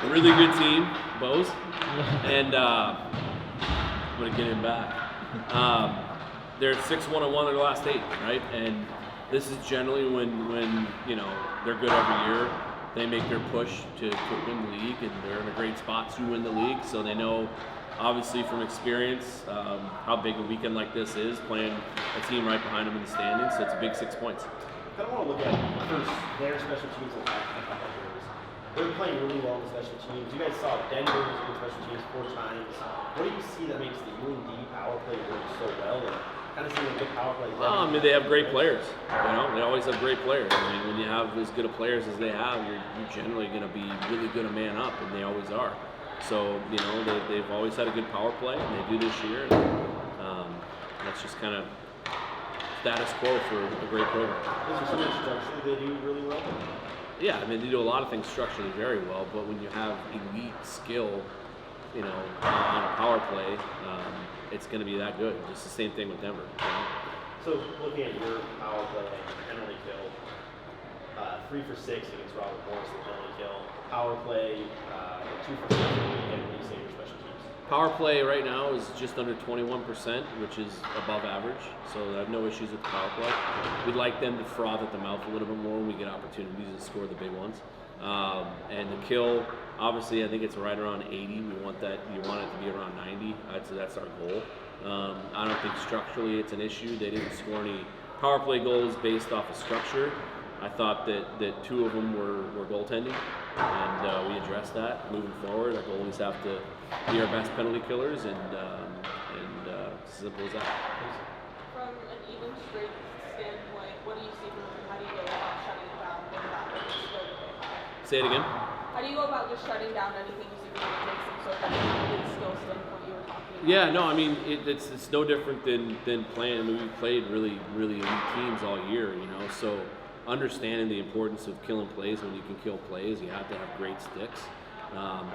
a really good team, Bose, and I'm gonna get him back. They're 6-1-1 in their last 8, right? And this is generally when they're good every year. They make their push to win the league, and they're in a great spot to win the league. So they know, obviously from experience, how big a weekend like this is, playing a team right behind them in the standings. So it's a big 6 points. I kind of want to look at first their special teams and they're playing really well in the special teams. You guys saw Denver was good special teams 4 times. What do you see that makes the UND power play work so well? And kind of seeing a good power play. Well, I mean, they have great players. They always have great players. I mean, when you have as good of players as they have, you're generally going to be really good a man up, and they always are. So, they've always had a good power play, and they do this year. And, that's just kind of status quo for a great program. Is there something structurally they do really well? Yeah, I mean, they do a lot of things structurally very well, but when you have elite skill, on a power play, it's going to be that good. Just the same thing with Denver. So, looking at your power play, penalty kill, 3 for 6 against Robert Morris, the penalty kill. Power play, 2 for 6 in the weekend. What do you say your special teams? Power play right now is just under 21%, which is above average. So I have no issues with the power play. We'd like them to froth at the mouth a little bit more when we get opportunities to score the big ones. And the kill, obviously, I think it's right around 80. You want it to be around 90. That's our goal. I don't think structurally it's an issue. They didn't score any power play goals based off of structure. I thought that 2 of them were goaltending, and we addressed that moving forward. Our goalies have to be our best penalty killers, and simple as that. From an even straight standpoint, what do you see from them? How do you go about shutting down when that is so high? Say it again. How do you go about just shutting down anything you see from them that makes them so good skill standpoint you were talking about? Yeah, no, I mean it's no different than playing. I mean, we played really elite teams all year, So understanding the importance of killing plays when you can kill plays, you have to have great sticks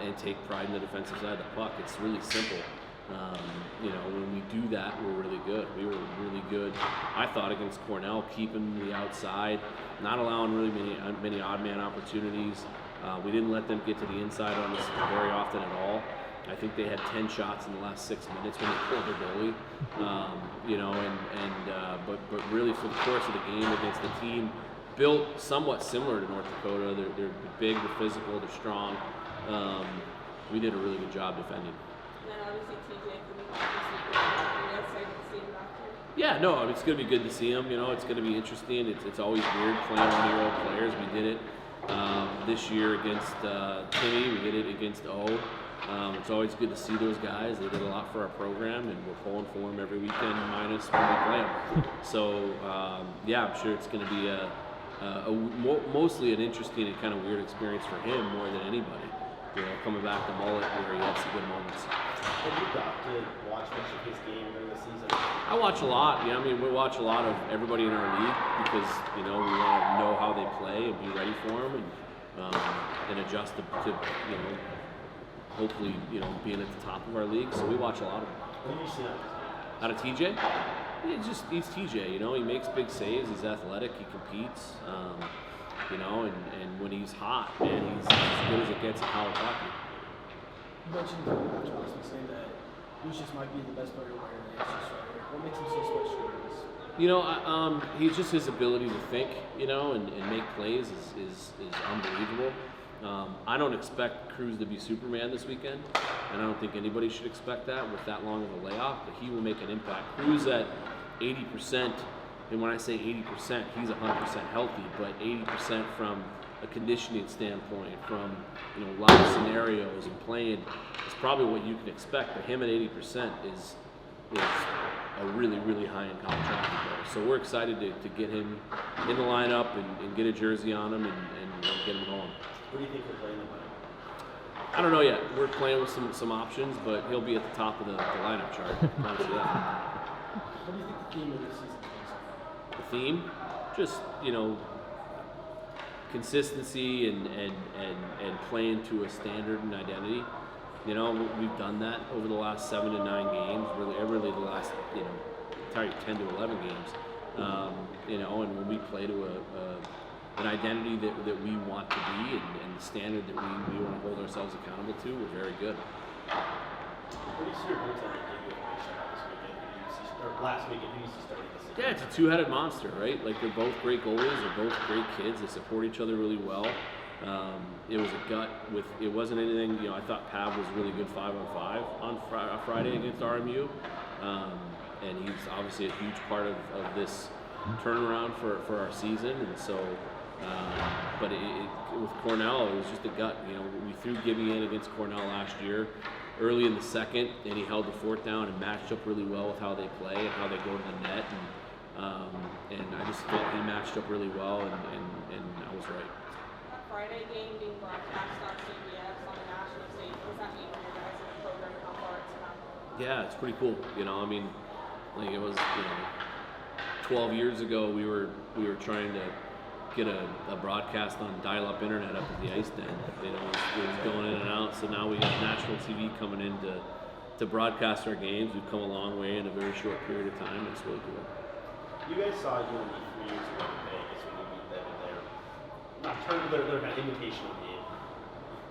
and take pride in the defensive side of the puck. It's really simple. When we do that, we're really good. We were really good, I thought, against Cornell, keeping the outside, not allowing really many odd man opportunities. We didn't let them get to the inside on us very often at all. I think they had 10 shots in the last 6 minutes when they pulled their goalie. But really for the course of the game against the team built somewhat similar to North Dakota. They're big, they're physical, they're strong. We did a really good job defending. And then obviously TJ excited to see him back here. Yeah, no, I mean, it's going to be good to see him. It's going to be interesting. It's always weird playing one-year-old players. We did it this year against Timmy. We did it against O. It's always good to see those guys. They did a lot for our program, and we're pulling for them every weekend, minus when we play them. So, I'm sure it's going to be mostly an interesting and kind of weird experience for him more than anybody. Coming back to Mullet where he had some good moments. Have you got to watch much of his game during the season? I watch a lot. We watch a lot of everybody in our league because we want to know how they play and be ready for them and adjust to hopefully being at the top of our league. So we watch a lot of them. What do you see Out of TJ? He's TJ. He makes big saves. He's athletic. He competes. And when he's hot, man, he's as good as it gets in college hockey. You mentioned Coach Wilson saying that Lucius might be the best player away in the ACC right here. What makes him so special? He's just his ability to think, and make plays is unbelievable. I don't expect Cruz to be Superman this weekend, and I don't think anybody should expect that with that long of a layoff, but he will make an impact. Cruz at 80%, and when I say 80%, he's 100% healthy, but 80% from a conditioning standpoint, from live scenarios and playing, is probably what you can expect. But him at 80% is a really, really high-end college hockey player. So we're excited to get him in the lineup and get a jersey on him and get him going. What do you think he'll play in the lineup? I don't know yet. We're playing with some options, but he'll be at the top of the lineup chart. Honestly, that. What do you think the theme of this season is? The theme, just consistency and playing to a standard and identity. We've done that over the last 7 to 9 games. Really the last 10 to 11 games. And when we play to an identity that we want to be and the standard that we want to hold ourselves accountable to, we're very good. What do you see your goaltending do this weekend? Or last weekend, who you see starting this season? Yeah, it's a two-headed monster, right? Like, they're both great goalies. They're both great kids. They support each other really well. It was a gut with. It wasn't anything. You know, I thought Pav was really good 5-on-5 on Friday against RMU, and he's obviously a huge part of this turnaround for our season. And so, but with Cornell, it was just a gut. You know, we threw Gibby in against Cornell last year, early in the second, and he held the fourth down and matched up really well with how they play and how they go to the net. And I just thought he matched up really well, and I was right. That Friday game being broadcast on CBS on the national stage, what does that mean for your guys in the program and how far it's come? Yeah, it's pretty cool. You know, I mean, like, it was, 12 years ago we were trying to get a broadcast on dial-up internet up at the ice den. You know, it was going in and out. So now we got national TV coming in to broadcast our games. We've come a long way in a very short period of time. It's really cool. You guys saw UND 3 years ago in Vegas when you beat them in their kind of invitational game.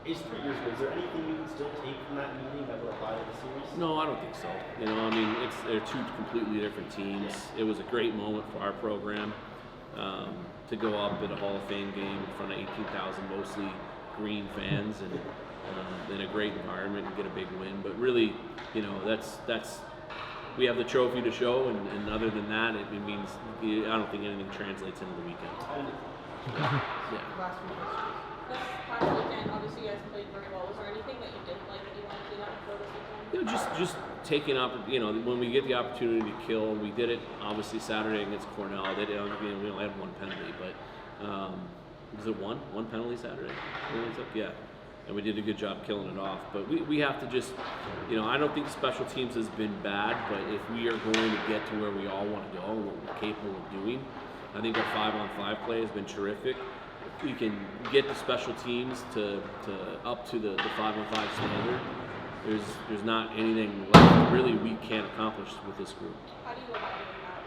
It's 3 years ago. Is there anything you can still take from that meeting that would apply to the series? No, I don't think so. You know, I mean, they're two completely different teams. It was a great moment for our program to go up at a Hall of Fame game in front of 18,000 mostly green fans and in a great environment and get a big win. But really, you know, that's we have the trophy to show, and other than that, it means I don't think anything translates into the weekend. Yeah. Last week. This past weekend, obviously you guys played very well. Was there anything that you didn't like that you wanted to clean up before this weekend? You know, just taking up, when we get the opportunity to kill, we did it obviously Saturday against Cornell. We only had one penalty, but was it one penalty Saturday? Yeah, and we did a good job killing it off. But we have to just, I don't think special teams has been bad, but if we are going to get to where we all want to go and what we're capable of doing, I think our 5-on-5 play has been terrific. If we can get the special teams to up to the 5-on-5 standard, there's not anything left really we can't accomplish with this group. How do you go about doing that?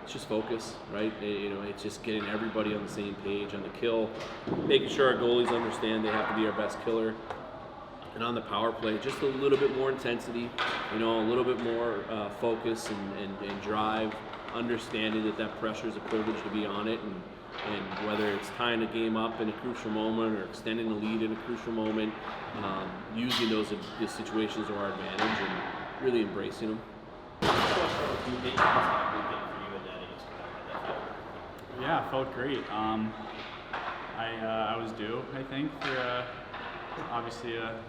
It's just focus, right? It's just getting everybody on the same page on the kill, making sure our goalies understand they have to be our best killer. And on the power play, just a little bit more intensity, a little bit more focus and drive, understanding that pressure is a privilege to be on it, and whether it's tying a game up in a crucial moment or extending the lead in a crucial moment, using those situations to our advantage and really embracing them. Yeah, it felt great. I was due, I think, for obviously a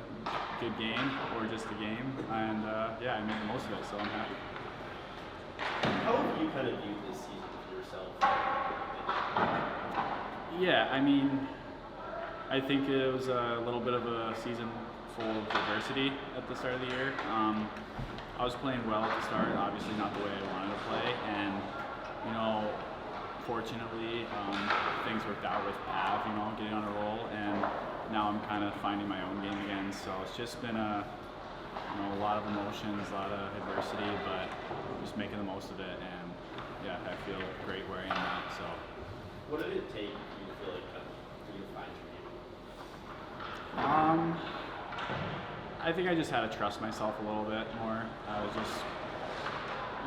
good game or just a game, and I made the most of it, so I'm happy. How have you kind of viewed this season for yourself? Yeah, I think it was a little bit of a season full of adversity at the start of the year. I was playing well at the start, obviously not the way I wanted to play, and fortunately things worked out with Pav, getting on a roll, and now I'm kind of finding my own game again. So it's just been a lot of emotions, a lot of adversity, but just making the most of it, and yeah, I feel great where I am now. So. What did it take for you to feel like for you to find your game? I think I just had to trust myself a little bit more. I was just,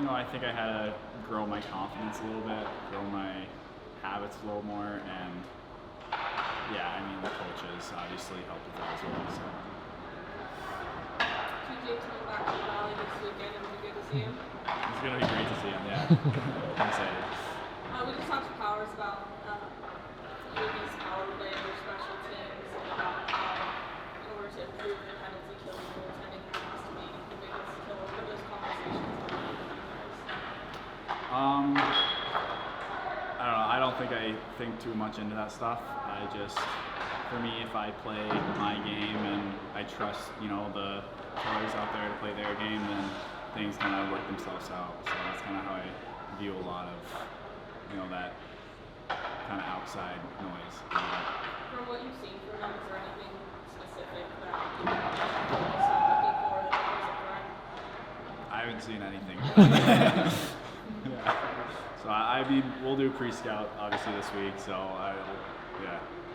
I think I had to grow my confidence a little bit, grow my habits a little more, and the coaches obviously helped with that as well. So. TJ coming back to the Valley this weekend, it would be good to see him. It's gonna be great to see him. Yeah, I'm excited. We just talked to Powers about UAB's power play, their special teams, and about how in order to improve the penalty killing goaltending there has to be the biggest killer. What are those conversations like? I don't know. I don't think I think too much into that stuff. For me, if I play my game and I trust, the killers out there to play their game, then things kind of work themselves out. So that's kind of how I view a lot of, that kind of outside noise. From what you've seen from them, is there anything specific that you're looking for that wasn't right? I haven't seen anything. Yeah. So we'll do pre-scout obviously this week. So I'll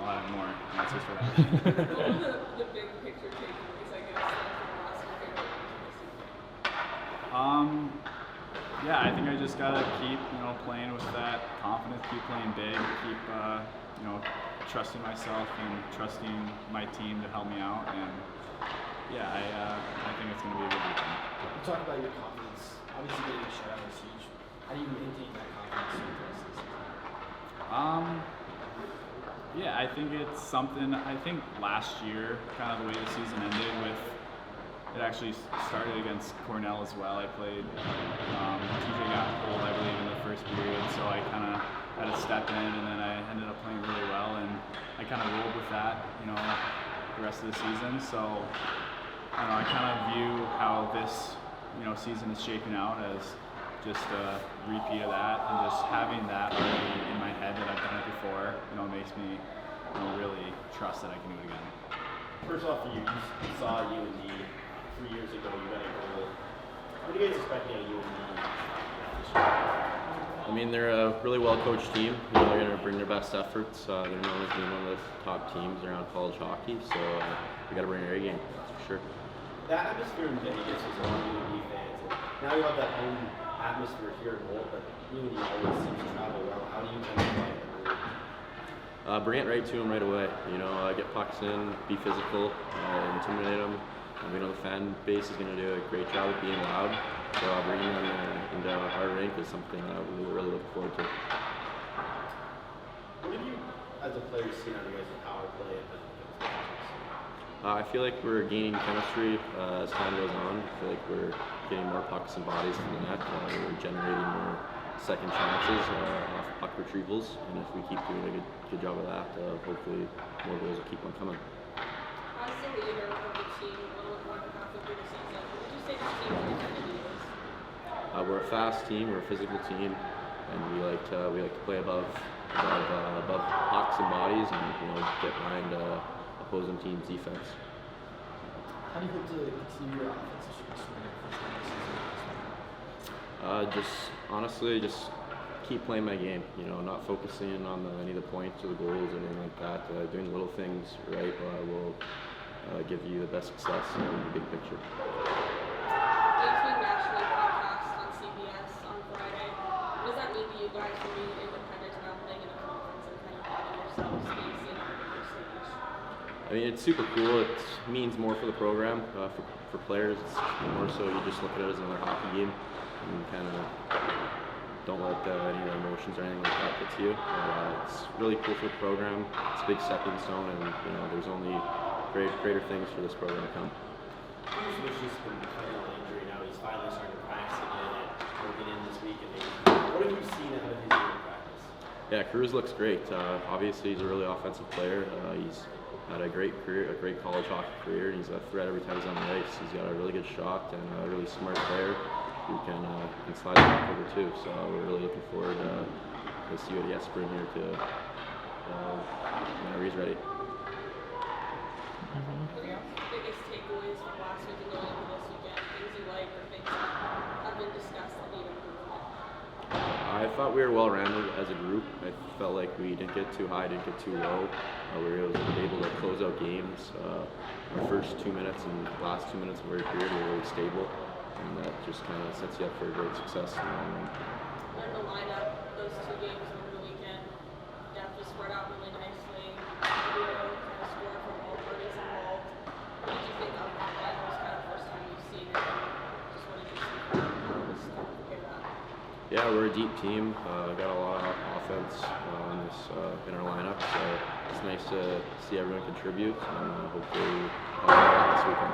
have more answers for that. What were the big picture yeah, I think I just gotta keep, playing with that confidence, keep playing big, keep, trusting myself and trusting my team to help me out. And yeah, I think it's gonna be a good weekend. You talk about your confidence. Obviously, getting a shutout is huge. How do you maintain that confidence through the rest of the season? Yeah, I think it's something. I think last year, kind of the way the season ended with. It actually started against Cornell as well. I played, TJ got pulled, I believe, in the first period, so I kind of had to step in, and then I ended up playing really well, and I kind of rolled with that, the rest of the season. So, I kind of view how this, season is shaping out as just a repeat of that, and just having that already in my head that I've done it before, makes me, really trust that I can do it again. First off, you saw UND 3 years ago. You got a goal. What are you guys expecting out of UND this year? I mean, they're a really well-coached team. They're going to bring their best efforts. They're known as being one of the top teams around college hockey, so we got to bring our A game, that's for sure. That atmosphere in Vegas was a lot of UND fans. And now you have that home atmosphere here in Holt, but UND always seems to travel well. How do you kind of play it? Bring it right to them right away. Get pucks in, be physical, intimidate them. The fan base is going to do a great job of being loud. So bringing them into our rink is something that we really look forward to. What have you, as a player, seen out of you guys' power play? I feel like we're gaining chemistry as time goes on. I feel like we're getting more pucks and bodies to the net. We're generating more second chances off puck retrievals, and if we keep doing a good job of that, hopefully more goals will keep on coming. As the leader of the team, a little bit more than halfway through the season, what would you say this team's identity is? We're a fast team, we're a physical team, and we like to play above pucks and bodies, and get behind opposing teams' defense. How do you hope to continue your offensive streak for the first time this season? Honestly, just keep playing my game. Not focusing on any of the points or the goals or anything like that. Doing the little things right will give you the best success in the big picture. Games being nationally broadcast on CBS on Friday. What does that mean to you guys for being independent and not playing in a conference and kind of having yourselves space in a bigger stage? I mean, it's super cool. It means more for the program. For players, it's more so you just look at it as another hockey game and kind of don't let any of the emotions or anything like that get to you. It's really cool for the program. It's a big stepping stone, and there's only greater things for this program to come. Cruz was just been playing on injury now. He's finally starting to practice again and working in this week. What have you seen out of his game in practice? Yeah, Cruz looks great. Obviously, he's a really offensive player. He's had a great career, a great college hockey career, and he's a threat every time he's on the ice. He's got a really good shot and a really smart player who can slide the puck over too. So we're really looking forward to see what he has to bring here to whenever he's ready. What are your biggest takeaways from last week and going into this weekend? Things you like or things that have been discussed that need improvement? I thought we were well-rounded as a group. I felt like we didn't get too high, didn't get too low. We were able to close out games. Our first 2 minutes and last 2 minutes of every period were really stable, and that just kind of sets you up for a great success in the long run. And the lineup, those two games over the weekend, depth was spread out really nicely. Everyone kind of scored from all parties involved. What did you think of that line? It was kind of the first time you've seen it. Just what did you see from it? How was compare that? Yeah, we're a deep team. Got a lot of offense in our lineup, so it's nice to see everyone contribute, and hopefully have a lot this weekend.